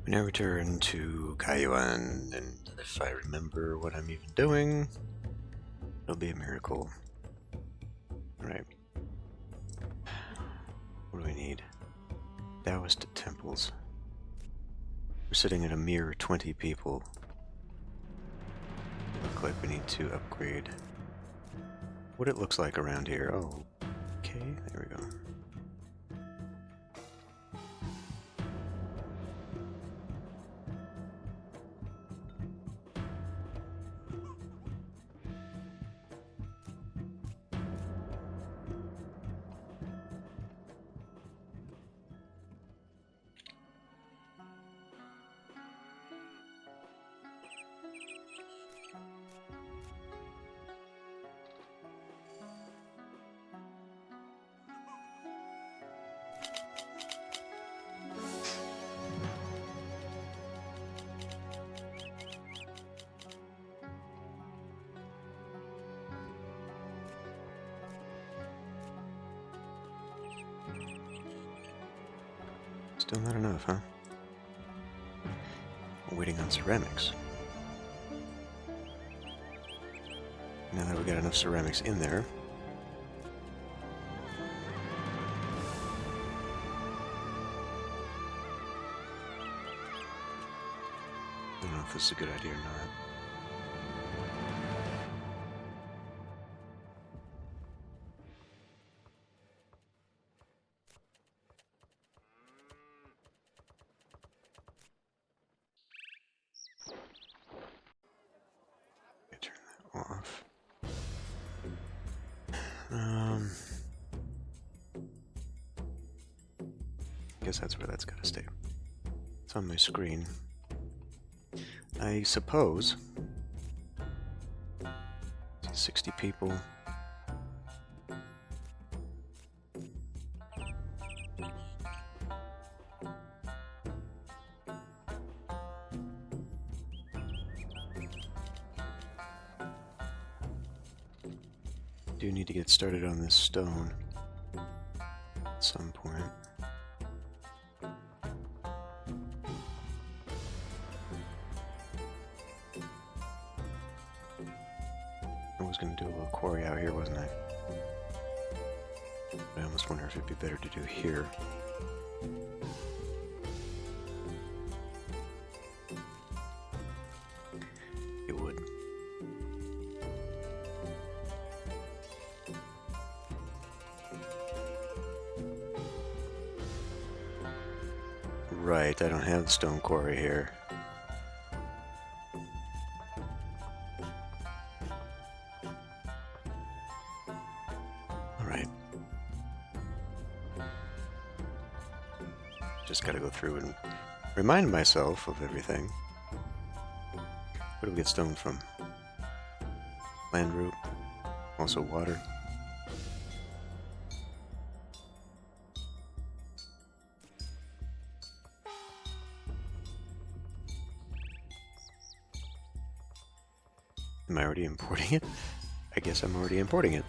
We now return to Yuan, and if I remember what I'm even doing, it'll be a miracle. Alright. What do we need? Taoist temples. We're sitting at a mere 20 people. Look like we need to upgrade what it looks like around here. Oh, okay, there we go. Still not enough, huh? We're waiting on ceramics. Now that we got enough ceramics in there, I don't know if this is a good idea or not. Turn that off. I guess that's where that's gotta stay. It's on my screen. I suppose 60 people. Do need to get started on this stone at some point. I was going to do a little quarry out here, wasn't I? But I almost wonder if it'd be better to do here. It would. Right, I don't have the stone quarry here. Alright. Just gotta go through and remind myself of everything. Where do we get stone from? Land root, also water. Am I already importing it? I guess I'm already importing it.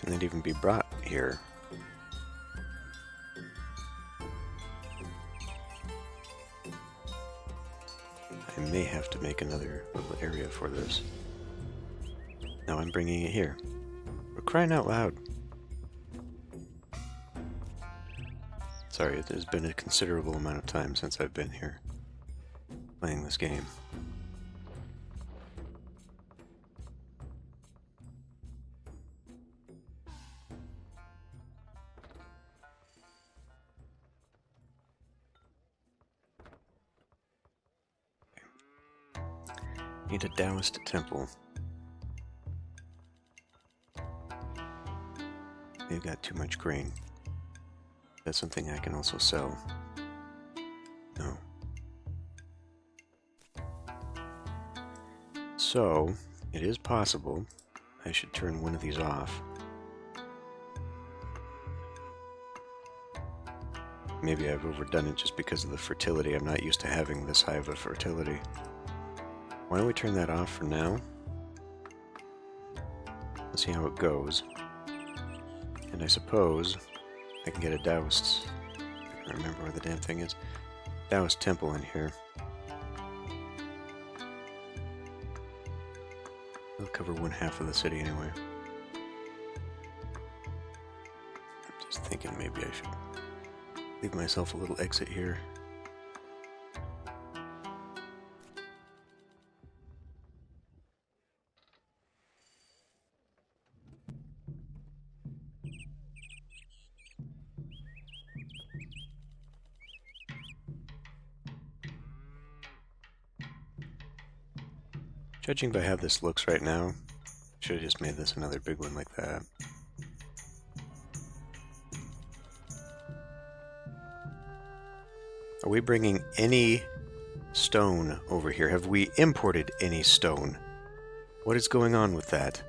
Can that even be brought here? I may have to make another little area for this. Now I'm bringing it here. We're crying out loud. Sorry, there's been a considerable amount of time since I've been here playing this game. Need a Taoist temple. They've got too much grain. That's something I can also sell. No. So, it is possible I should turn one of these off. maybe I've overdone it just because of the fertility. I'm not used to having this high of a fertility. Why don't we turn that off for now? Let's see how it goes. And I suppose I can get a Taoist. I can't remember where the damn thing is. Taoist temple in here. It'll cover 1/2 of the city anyway. I'm just thinking maybe I should leave myself a little exit here. Judging by how this looks right now, should have just made this another big one like that. Are we bringing any stone over here? Have we imported any stone? What is going on with that?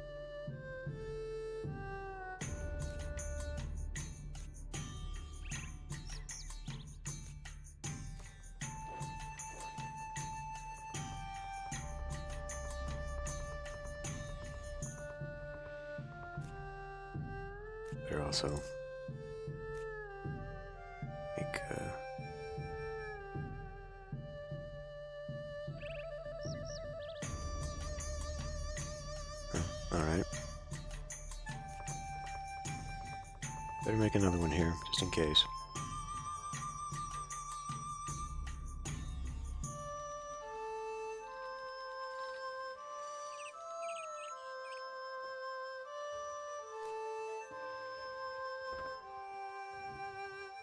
Better also make alright. Better make another one here, just in case.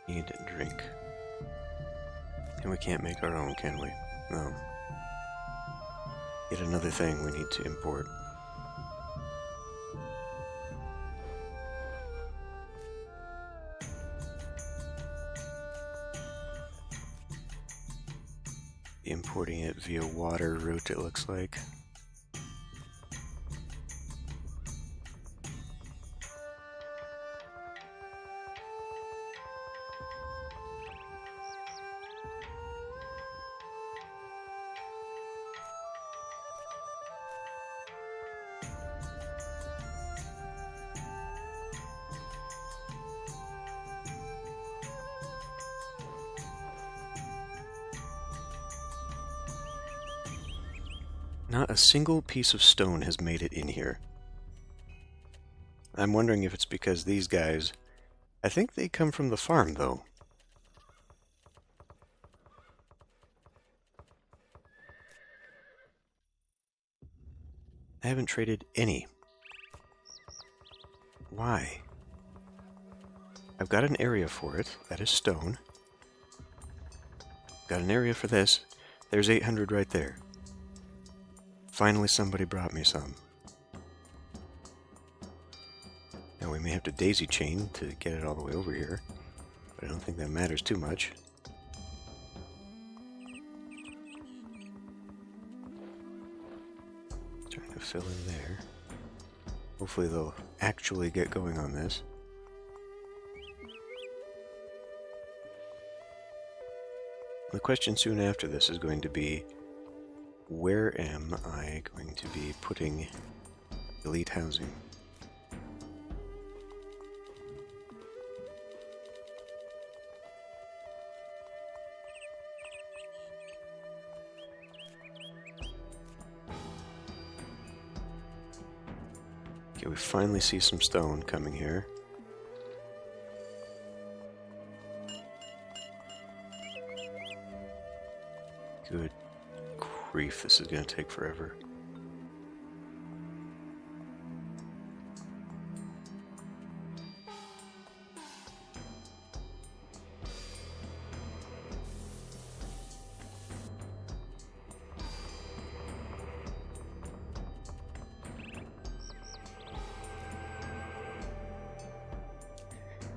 Need a drink. And we can't make our own, can we? No. Yet another thing we need to import. Importing it via water route, it looks like. Not a single piece of stone has made it in here. I'm wondering if it's because these guys... I think they come from the farm, though. I haven't traded any. Why? I've got an area for it. That is stone. Got an area for this. There's 800 right there. Finally somebody brought me some. Now we may have to daisy chain to get it all the way over here, but I don't think that matters too much. Trying to fill in there. Hopefully they'll actually get going on this. The question soon after this is going to be, where am I going to be putting elite housing? Okay, we finally see some stone coming here. Good grief, this is going to take forever.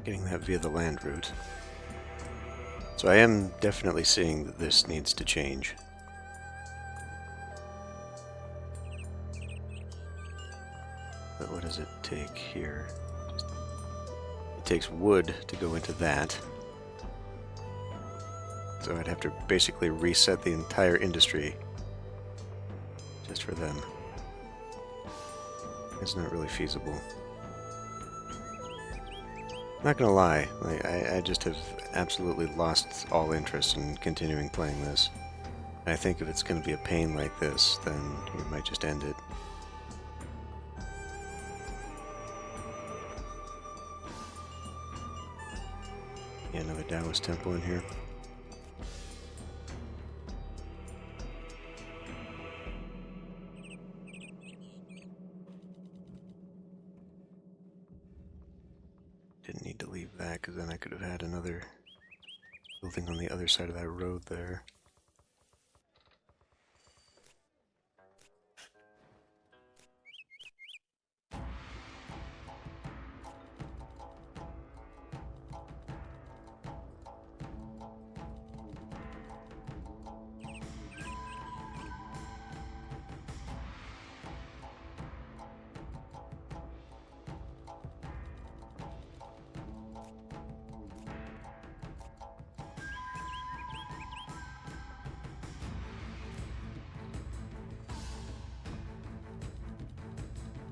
Getting that via the land route. So I am definitely seeing that this needs to change. But what does it take here? It takes wood to go into that. So I'd have to basically reset the entire industry just for them. It's not really feasible. Not gonna lie, I just have absolutely lost all interest in continuing playing this. I think if it's gonna be a pain like this, then we might just end it. Yeah, another Taoist temple in here. Didn't need to leave that, because then I could have had another building on the other side of that road there.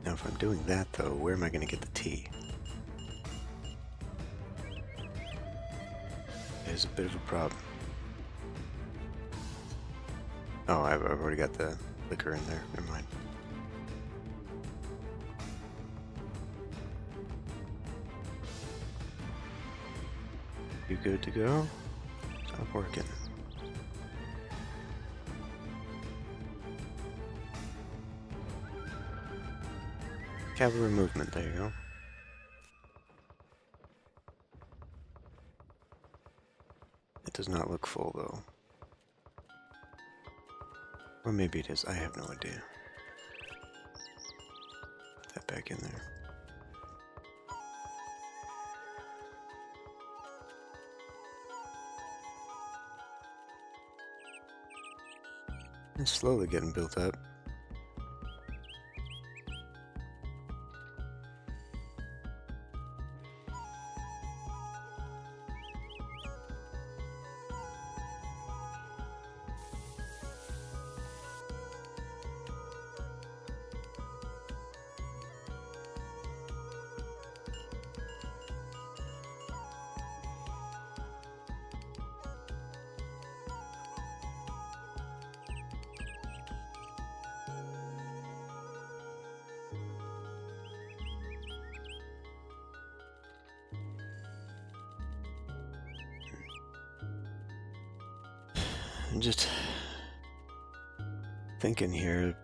Now if I'm doing that though, where am I going to get the tea? It is a bit of a problem. Oh, I've already got the liquor in there, never mind. You good to go? Stop working. Cavalry movement, there you go. It does not look full though. Or maybe it is, I have no idea. Put that back in there. It's slowly getting built up. I'm just thinking here,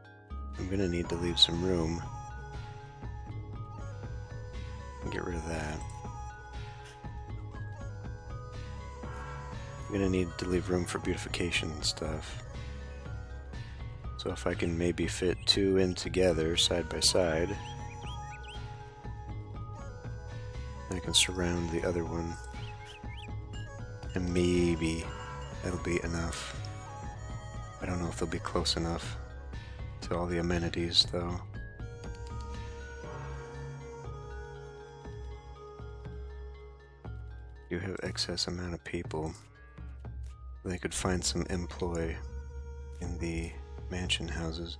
I'm gonna need to leave some room and get rid of that. I'm gonna need to leave room for beautification and stuff. So if I can maybe fit two in together, side by side, I can surround the other one, and maybe that'll be enough. I don't know if they'll be close enough to all the amenities, though. You have excess amount of people. They could find some employ in the mansion houses,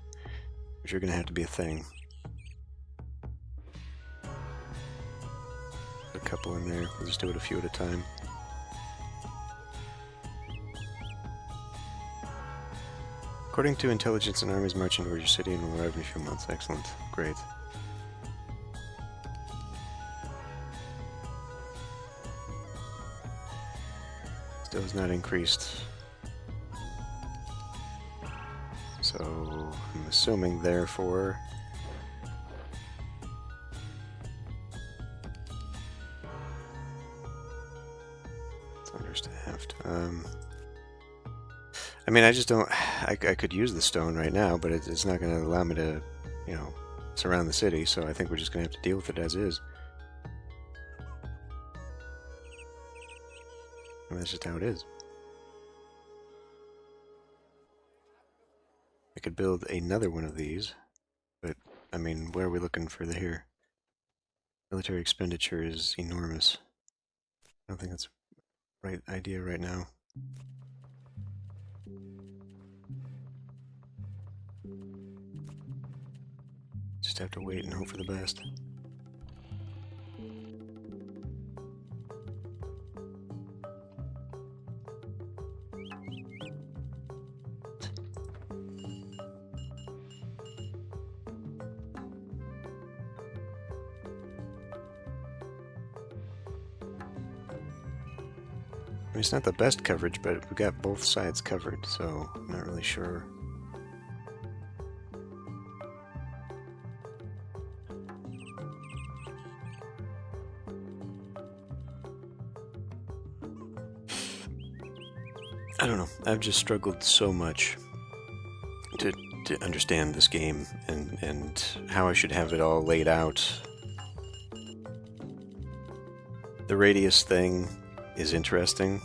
which are going to have to be a thing. Put a couple in there. We'll just do it a few at a time. According to intelligence, an army is marching towards your city and will arrive in a few months. Excellent. Great. Still has not increased. So, I'm assuming, therefore, it's understaffed. I mean, I just don't... I could use the stone right now, but it's not going to allow me to, you know, surround the city, so I think we're just going to have to deal with it as is. I mean, that's just how it is. I could build another one of these, but, I mean, where are we looking for the here? Military expenditure is enormous. I don't think that's the right idea right now. just have to wait and hope for the best. I mean, it's not the best coverage, but we got both sides covered, so I'm not really sure. I don't know. I've just struggled so much to understand this game and how I should have it all laid out. The radius thing is interesting,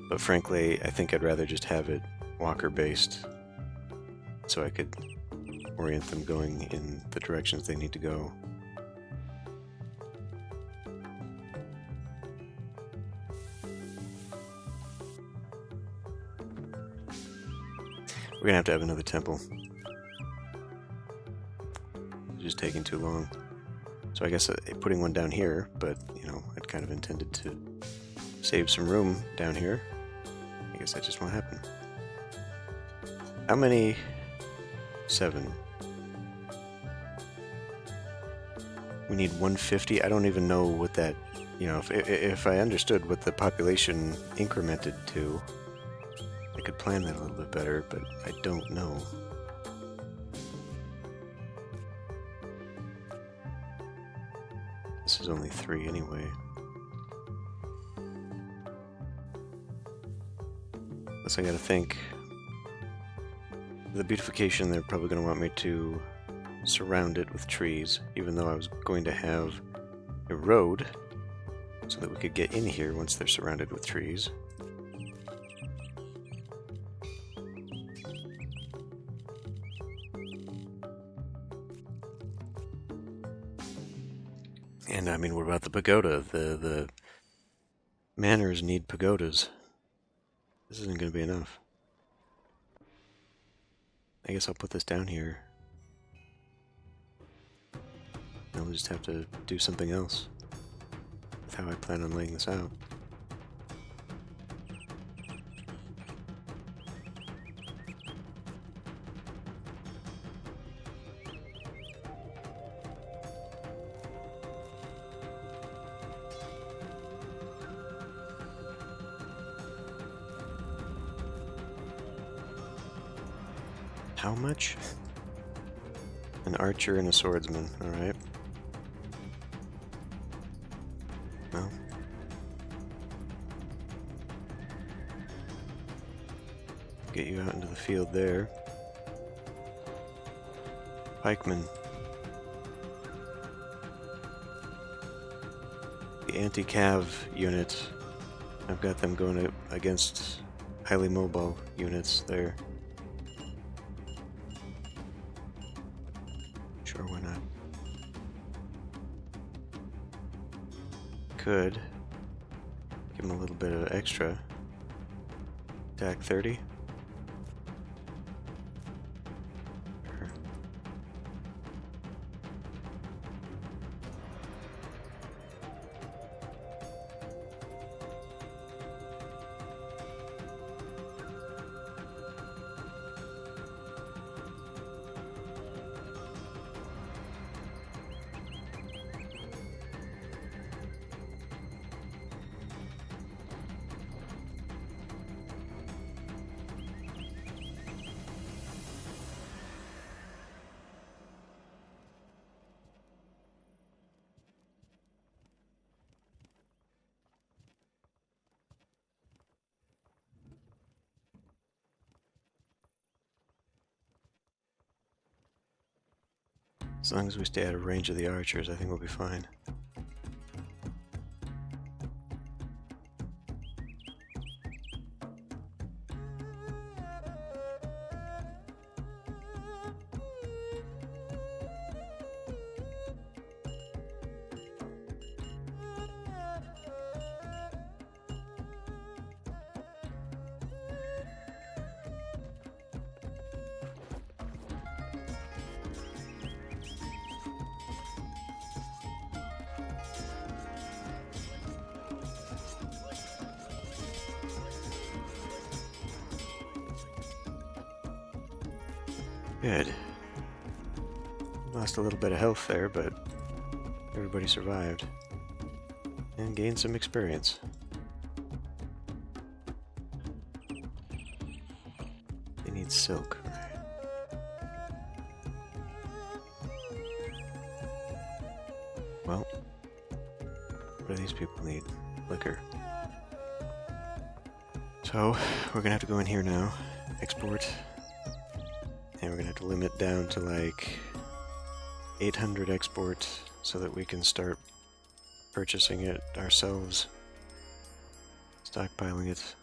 but frankly, I think I'd rather just have it walker-based so I could orient them going in the directions they need to go. We're gonna have to have another temple. It's just taking too long. So I guess putting one down here, but, you know, I'd kind of intended to save some room down here. I guess that just won't happen. How many? 7. We need 150? I don't even know what that, you know, if I understood what the population incremented to, I could plan that a little bit better, but I don't know. This is only 3 anyway. Plus I gotta think. The beautification, they're probably gonna want me to surround it with trees, even though I was going to have a road so that we could get in here once they're surrounded with trees. And I mean, what about the pagoda? The manors need pagodas. This isn't going to be enough. I guess I'll put this down here. I'll just have to do something else with how I plan on laying this out. How much? An archer and a swordsman, alright. Well. Get you out into the field there. Pikemen. The anti-cav unit. I've got them going against highly mobile units there. Sure, why not? Could give him a little bit of extra. Attack 30. Sure. As long as we stay out of range of the archers, I think we'll be fine. Good. Lost a little bit of health there, but everybody survived. And gained some experience. They need silk. Well, what do these people need? Liquor. So, we're gonna have to go in here now. Export. And we're gonna have to limit down to like 800 export so that we can start purchasing it ourselves. Stockpiling it.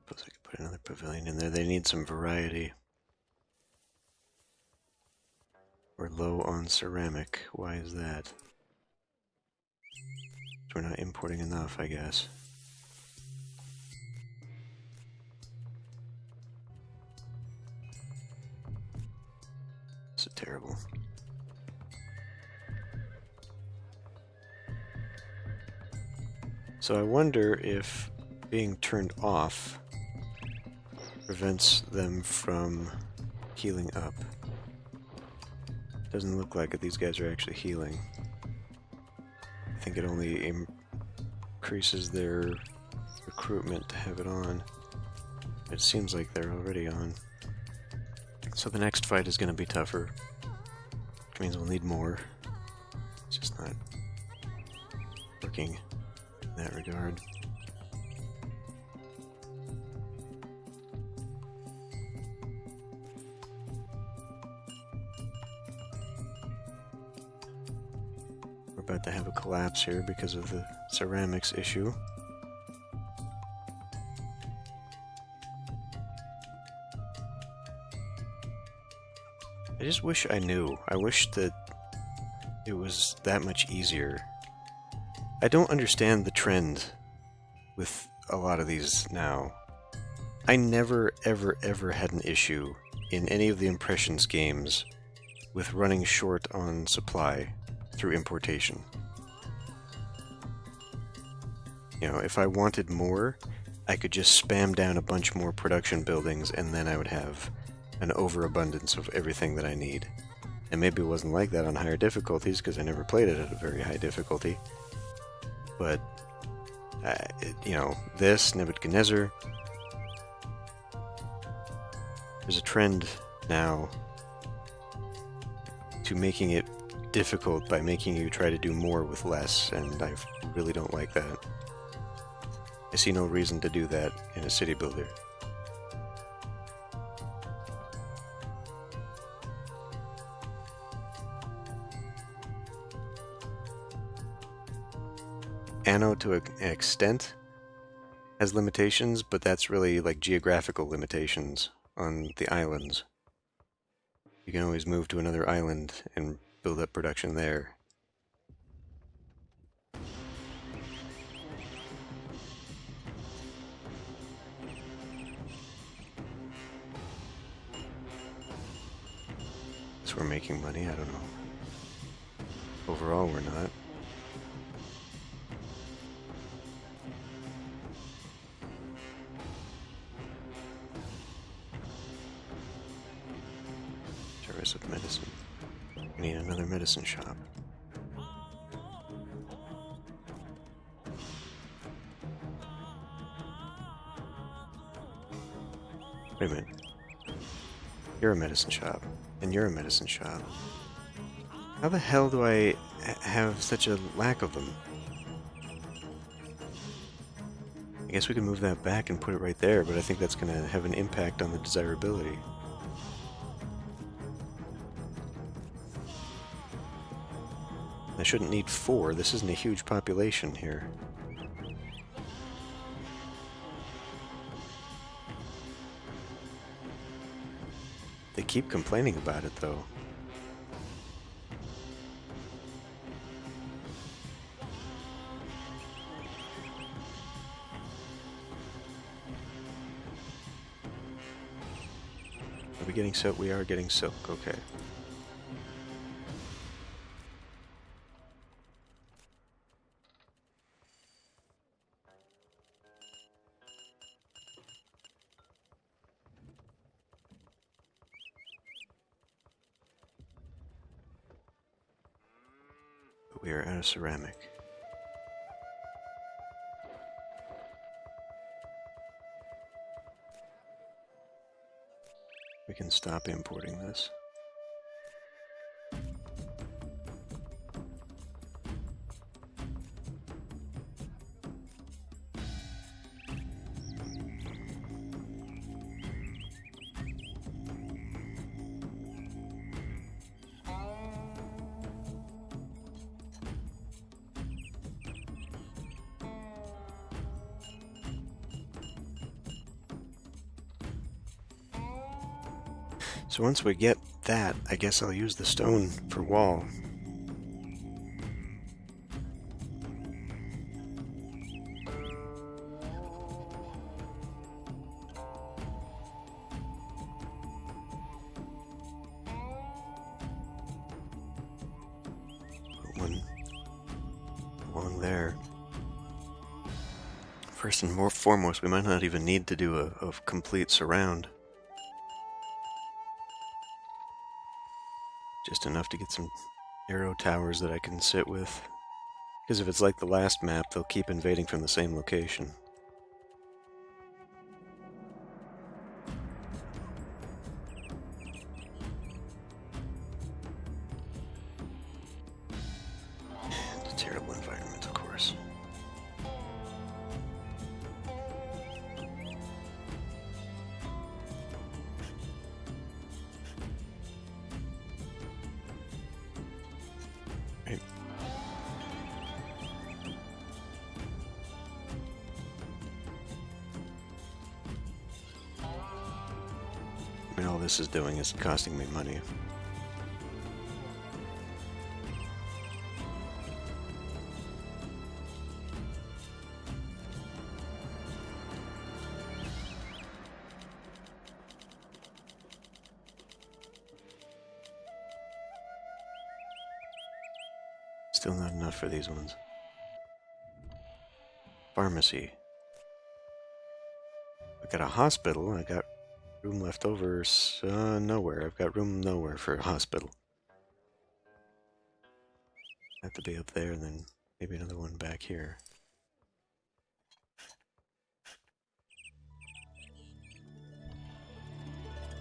Suppose I could put another pavilion in there. They need some variety. We're low on ceramic. Why is that? We're not importing enough, I guess. This is terrible. So I wonder if being turned off prevents them from healing up. Doesn't look like it. These guys are actually healing. I think it only increases their recruitment to have it on. It seems like they're already on. So the next fight is going to be tougher, which means we'll need more. It's just not working in that regard. We're about to have a collapse here because of the ceramics issue. I just wish I knew. I wish that it was that much easier. I don't understand the trend with a lot of these now. I never, ever had an issue in any of the Impressions games with running short on supply through importation. You know, if I wanted more, I could just spam down a bunch more production buildings and then I would have an overabundance of everything that I need. And maybe it wasn't like that on higher difficulties because I never played it at a very high difficulty. But, you know, this, Nebuchadnezzar, there's a trend now to making it difficult by making you try to do more with less, and I really don't like that. I see no reason to do that in a city builder. Anno, to an extent, has limitations, but that's really like geographical limitations on the islands. You can always move to another island and build up production there. So we're making money, I don't know. Overall, we're not. Service of medicine. We need another medicine shop. Wait a minute. You're a medicine shop, and you're a medicine shop. How the hell do I have such a lack of them? I guess we can move that back and put it right there, but I think that's going to have an impact on the desirability. I shouldn't need 4. This isn't a huge population here. They keep complaining about it, though. Are we getting silk? We are getting silk, okay. But we are out of ceramic. We can stop importing this. So once we get that, I guess I'll use the stone for wall. Put one along there. First and foremost, we might not even need to do a complete surround. Just enough to get some arrow towers that I can sit with. Because if it's like the last map, they'll keep invading from the same location. It's a terrible environment, of course. Right. I mean, all this is doing is costing me money. Still not enough for these ones. Pharmacy. I got a hospital. I got room left over. Nowhere. I've got room nowhere for a hospital. Have to be up there, and then maybe another one back here.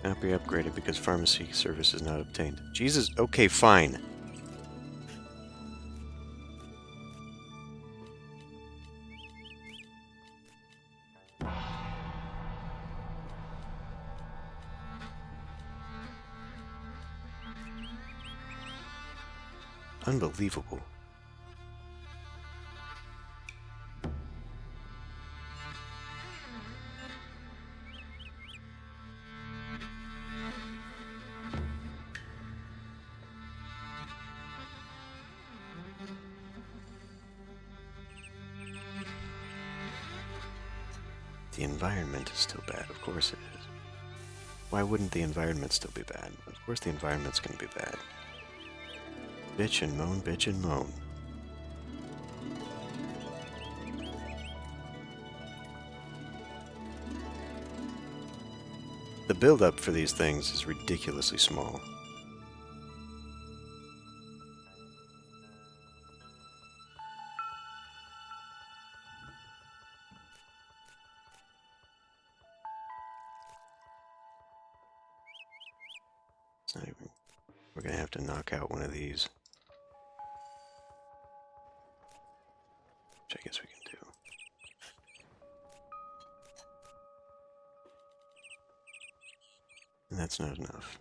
Cannot be upgraded because pharmacy service is not obtained. Jesus. Okay, fine. Unbelievable. The environment is still bad. Of course it is. Why wouldn't the environment still be bad? Of course the environment's going to be bad. Bitch and moan, bitch and moan. The build-up for these things is ridiculously small. It's not even... We're going to have to knock out one of these. Which I guess we can do. And that's not enough.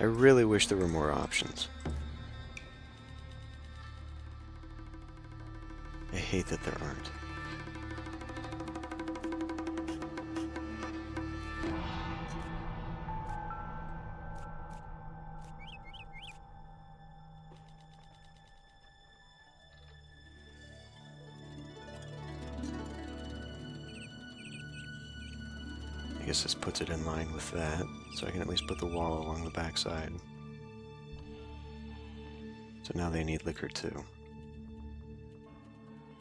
I really wish there were more options. I hate that there aren't. I guess this puts it in line with that, so I can at least put the wall along the backside. So now they need liquor too.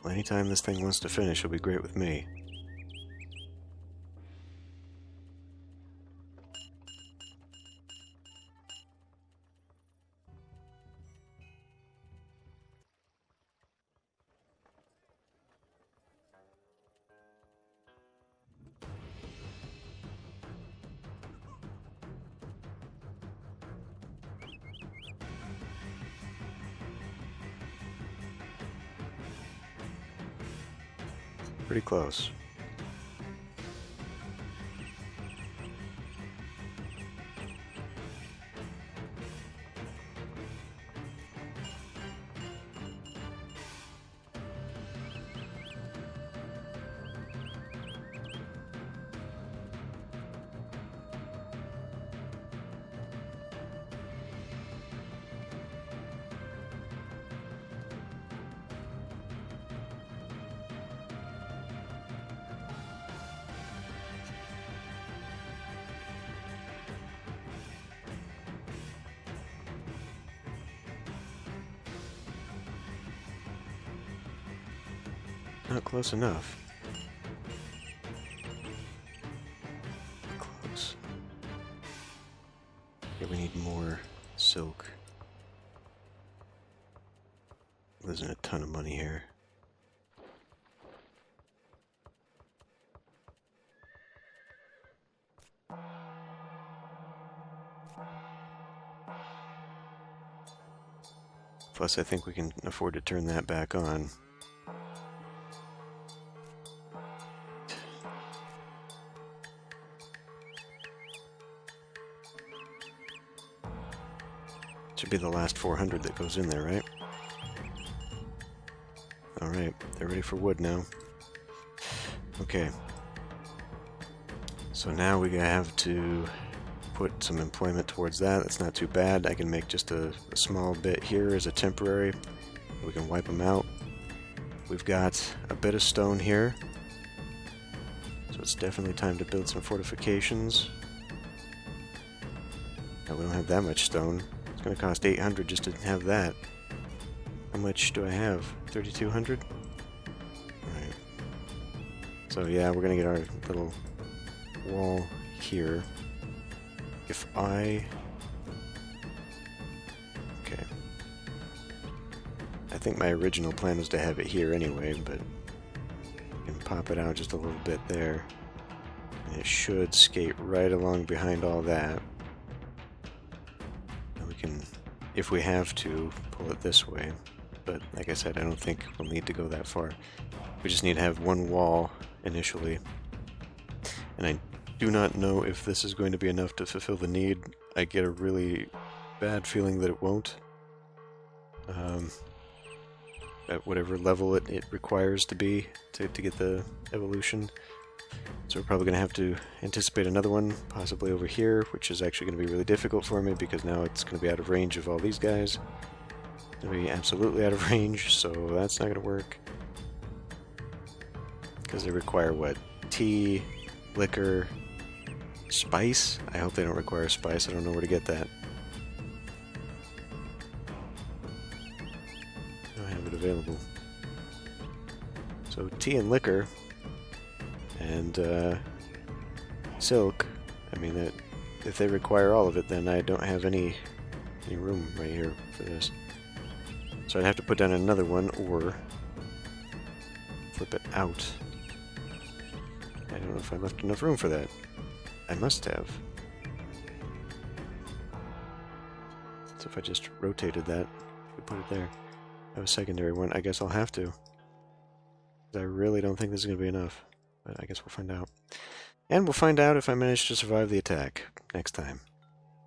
Well, anytime this thing wants to finish, it'll be great with me. Pretty close. Not close enough. Close. Yeah, we need more silk. Losing a ton of money here. Plus, I think we can afford to turn that back on. Should be the last 400 that goes in there, right? Alright, they're ready for wood now. Okay. So now we have to put some employment towards that. That's not too bad. I can make just a small bit here as a temporary. We can wipe them out. We've got a bit of stone here. So it's definitely time to build some fortifications. Now, we don't have that much stone. It's going to cost 800 just to have that. How much do I have? 3,200? Alright. So yeah, we're going to get our little wall here. If I... Okay. I think my original plan was to have it here anyway, but I can pop it out just a little bit there. And it should skate right along behind all that. Can, if we have to, pull it this way, but like I said, I don't think we'll need to go that far. We just need to have one wall initially, and I do not know if this is going to be enough to fulfill the need. I get a really bad feeling that it won't. At whatever level it requires to be to get the evolution. So we're probably going to have to anticipate another one, possibly over here, which is actually going to be really difficult for me because now it's going to be out of range of all these guys. It's going to be absolutely out of range, so that's not going to work. Because they require what? Tea, liquor, spice? I hope they don't require spice. I don't know where to get that. I don't have it available. So tea and liquor. And silk, I mean, that if they require all of it, then I don't have any room right here for this. So I'd have to put down another one, or flip it out. I don't know if I left enough room for that. I must have. So if I just rotated that, we put it there. I have a secondary one. I guess I'll have to. I really don't think this is going to be enough. But I guess we'll find out. And we'll find out if I manage to survive the attack next time.